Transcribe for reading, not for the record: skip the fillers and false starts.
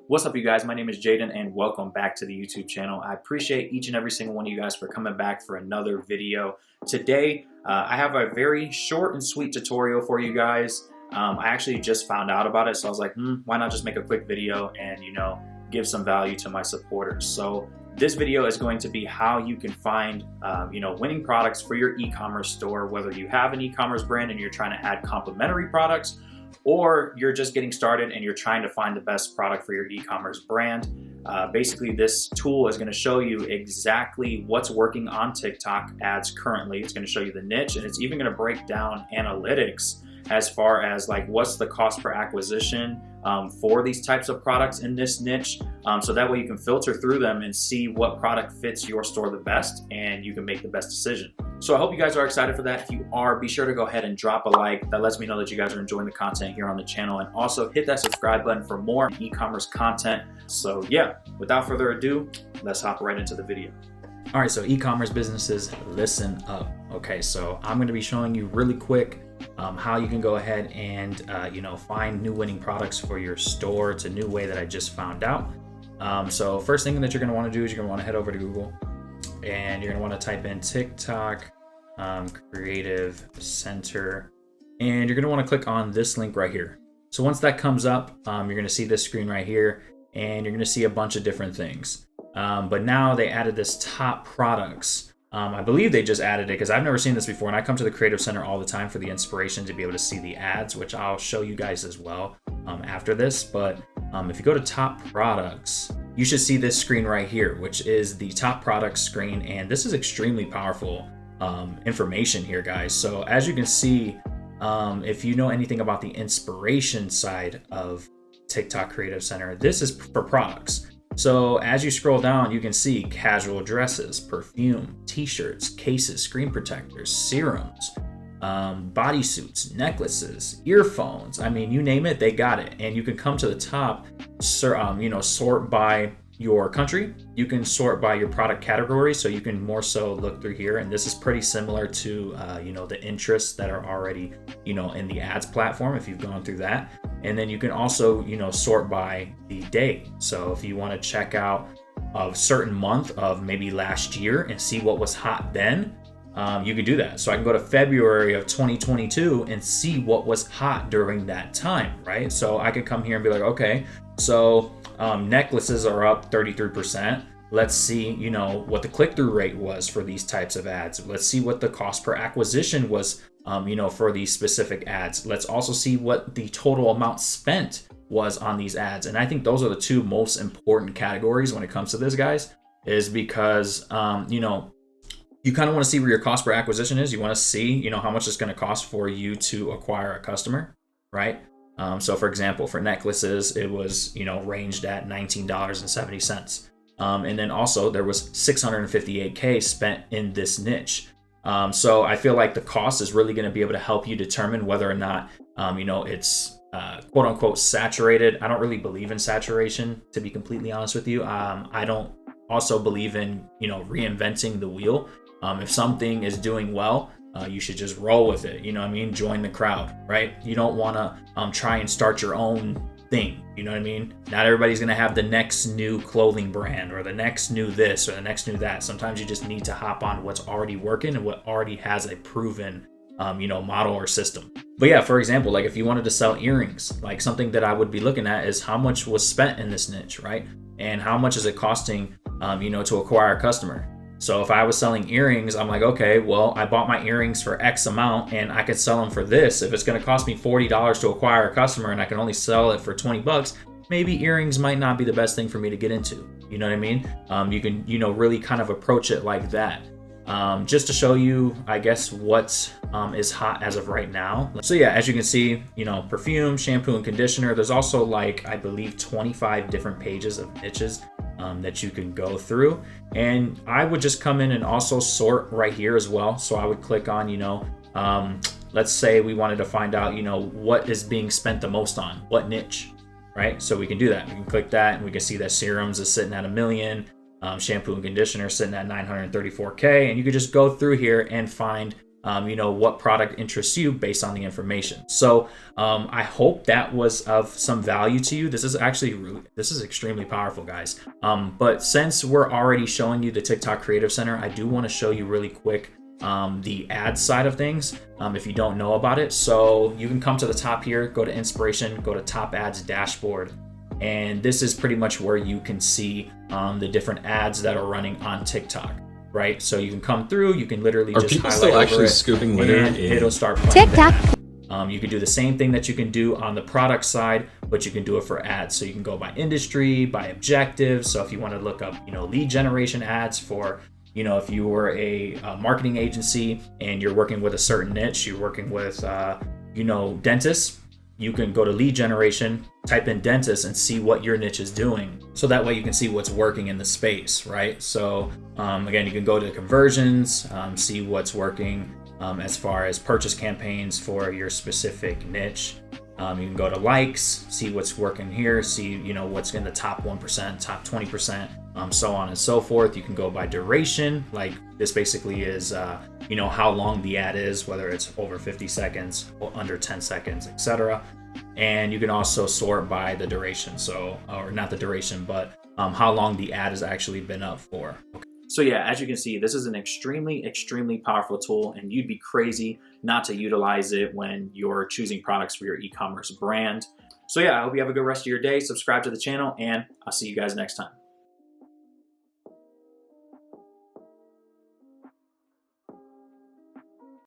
What's up, you guys? My name is Jaden and welcome back to the YouTube channel. I appreciate each and every single one of you guys for coming back for another video. Today, I have a very short and sweet tutorial for you guys. I actually just found out about it, so I was like, why not just make a quick video and, give some value to my supporters. So this video is going to be how you can find, winning products for your e-commerce store, whether you have an e-commerce brand and you're trying to add complementary products, or you're just getting started and you're trying to find the best product for your e-commerce brand. Basically, this tool is going to show you exactly what's working on TikTok ads currently. It's going to show you the niche, and it's even going to break down analytics as far as like what's the cost per acquisition for these types of products in this niche. So that way you can filter through them and see what product fits your store the best, and you can make the best decision. So I hope you guys are excited for that. If you are, be sure to go ahead and drop a like. That lets me know that you guys are enjoying the content here on the channel, and also hit that subscribe button for more e-commerce content. So yeah, without further ado, let's hop right into the video. All right, so e-commerce businesses, listen up. Okay, so I'm gonna be showing you really quick how you can go ahead and find new winning products for your store. It's a new way that I just found out. So first thing that you're gonna wanna do is you're gonna wanna head over to Google, and you're gonna wanna type in TikTok Creative Center, and you're gonna wanna click on this link right here. So once that comes up, you're gonna see this screen right here, and you're gonna see a bunch of different things. But now they added this top products. I believe they just added it because I've never seen this before, and I come to the Creative Center all the time for the inspiration to be able to see the ads, which I'll show you guys as well after this. But if you go to top products, you should see this screen right here, which is the top products screen, and this is extremely powerful information here, guys. So as you can see, if you know anything about the inspiration side of TikTok Creative Center, this is for products. So as you scroll down, you can see casual dresses, perfume, t-shirts, cases, screen protectors, serums, bodysuits, necklaces, earphones. I mean, you name it, they got it. And you can come to the top, sort by your country. You can sort by your product category, so you can more so look through here. And this is pretty similar to, the interests that are already, in the ads platform, if you've gone through that. And then you can also, sort by the day. So if you want to check out a certain month of maybe last year and see what was hot then, you could do that. So I can go to February of 2022 and see what was hot during that time, right? So I could come here and be like, okay, so necklaces are up 33%. Let's see, what the click-through rate was for these types of ads. Let's see what the cost per acquisition was, for these specific ads. Let's also see what the total amount spent was on these ads. And I think those are the two most important categories when it comes to this, guys, is because, you kind of want to see where your cost per acquisition is. You want to see, how much it's going to cost for you to acquire a customer, right? So for example, for necklaces, it was, ranged at $19.70. And then also there was $658K spent in this niche. So I feel like the cost is really going to be able to help you determine whether or not, it's quote unquote saturated. I don't really believe in saturation, to be completely honest with you. I don't also believe in, reinventing the wheel. If something is doing well, you should just roll with it. Join the crowd, right? You don't want to try and start your own thing. You know what I mean? Not everybody's going to have the next new clothing brand or the next new this or the next new that. Sometimes you just need to hop on what's already working and what already has a proven, model or system. But yeah, for example, like if you wanted to sell earrings, like something that I would be looking at is how much was spent in this niche, right? And how much is it costing, to acquire a customer? So if I was selling earrings, I'm like, okay, well, I bought my earrings for X amount and I could sell them for this. If it's going to cost me $40 to acquire a customer and I can only sell it for $20, maybe earrings might not be the best thing for me to get into. You know what I mean? You can, really kind of approach it like that. Just to show you, I guess, what is hot as of right now. So yeah, as you can see, perfume, shampoo, and conditioner. There's also like, I believe 25 different pages of niches that you can go through. And I would just come in and also sort right here as well. So I would click on, let's say we wanted to find out, what is being spent the most on, what niche, right? So we can do that. We can click that and we can see that serums is sitting at $1 million. Shampoo and conditioner sitting at 934K, and you could just go through here and find you know, what product interests you based on the information. So I hope that was of some value to you. This is extremely powerful, guys. But since we're already showing you the TikTok Creative Center, I do want to show you really quick the ads side of things, if you don't know about it. So you can come to the top here, go to inspiration, go to top ads dashboard. And this is pretty much where you can see the different ads that are running on TikTok, right? So you can come through, you can literally just highlight still over actually it, scooping litter and in it'll start playing TikTok. You can do the same thing that you can do on the product side, but you can do it for ads. So you can go by industry, by objective. So if you want to look up, you know, lead generation ads for, you know, if you were a marketing agency and you're working with a certain niche, you're working with, you know, dentists, you can go to lead generation, type in dentist, and see what your niche is doing. So that way you can see what's working in the space, right? So again, you can go to conversions, see what's working as far as purchase campaigns for your specific niche. You can go to likes, see what's working here, see, you know, what's in the top 1%, top 20%, so on and so forth. You can go by duration, like this basically is, you know, how long the ad is, whether it's over 50 seconds or under 10 seconds, etc. And you can also sort by the duration, so, or not the duration, but how long the ad has actually been up for. Okay. So yeah, as you can see, this is an extremely, extremely powerful tool, and you'd be crazy not to utilize it when you're choosing products for your e-commerce brand. So yeah, I hope you have a good rest of your day. Subscribe to the channel, and I'll see you guys next time.